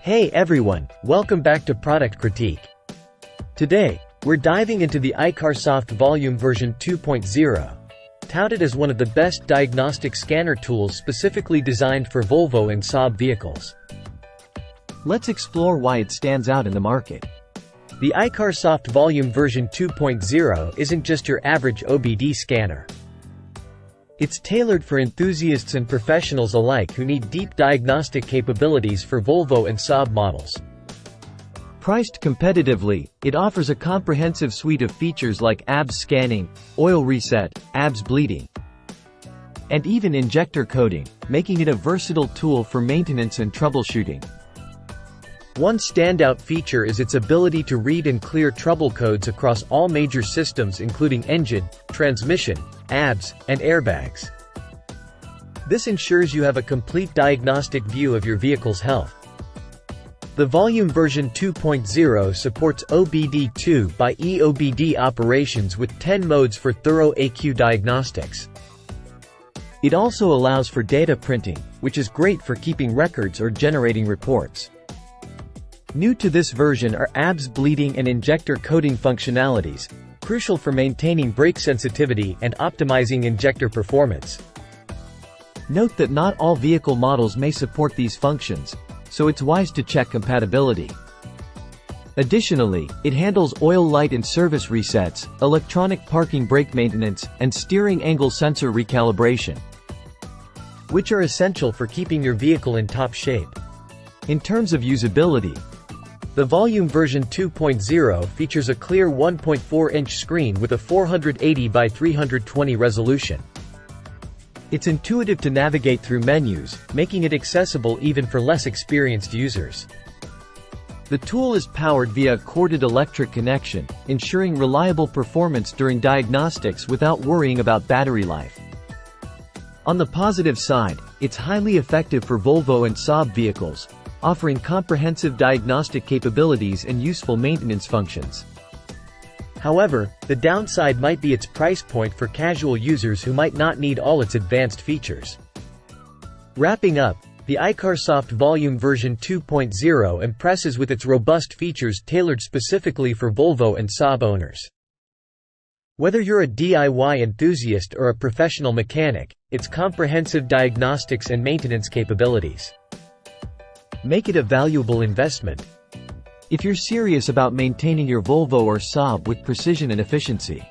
Hey everyone, welcome back to Product Critique. Today, we're diving into the iCarsoft Volume version 2.0, touted as one of the best diagnostic scanner tools specifically designed for Volvo and Saab vehicles. Let's explore why it stands out in the market. The iCarsoft Volume version 2.0 isn't just your average OBD scanner. It's tailored for enthusiasts and professionals alike who need deep diagnostic capabilities for Volvo and Saab models. Priced competitively, it offers a comprehensive suite of features like ABS scanning, oil reset, ABS bleeding, and even injector coding, making it a versatile tool for maintenance and troubleshooting. One standout feature is its ability to read and clear trouble codes across all major systems including engine, transmission, ABS, and airbags. This ensures you have a complete diagnostic view of your vehicle's health. The Volume version 2.0 supports OBD2 by EOBD operations with 10 modes for thorough AQ diagnostics. It also allows for data printing, which is great for keeping records or generating reports. New to this version are ABS bleeding and injector coding functionalities, crucial for maintaining brake sensitivity and optimizing injector performance. Note that not all vehicle models may support these functions, so it's wise to check compatibility. Additionally, it handles oil light and service resets, electronic parking brake maintenance, and steering angle sensor recalibration, which are essential for keeping your vehicle in top shape. In terms of usability, the Volume version 2.0 features a clear 1.4-inch screen with a 480 by 320 resolution. It's intuitive to navigate through menus, making it accessible even for less experienced users. The tool is powered via a corded electric connection, ensuring reliable performance during diagnostics without worrying about battery life. On the positive side, it's highly effective for Volvo and Saab vehicles, offering comprehensive diagnostic capabilities and useful maintenance functions. However, the downside might be its price point for casual users who might not need all its advanced features. Wrapping up, the iCarsoft Volume version 2.0 impresses with its robust features tailored specifically for Volvo and Saab owners. Whether you're a DIY enthusiast or a professional mechanic, its comprehensive diagnostics and maintenance capabilities make it a valuable investment if you're serious about maintaining your Volvo or Saab with precision and efficiency.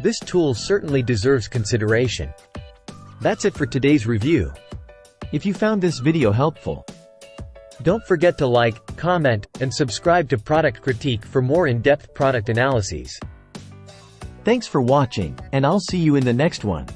This tool certainly deserves consideration. That's it for today's review. If you found this video helpful, don't forget to like, comment, and subscribe to Product Critique for more in-depth product analyses. Thanks for watching, and I'll see you in the next one.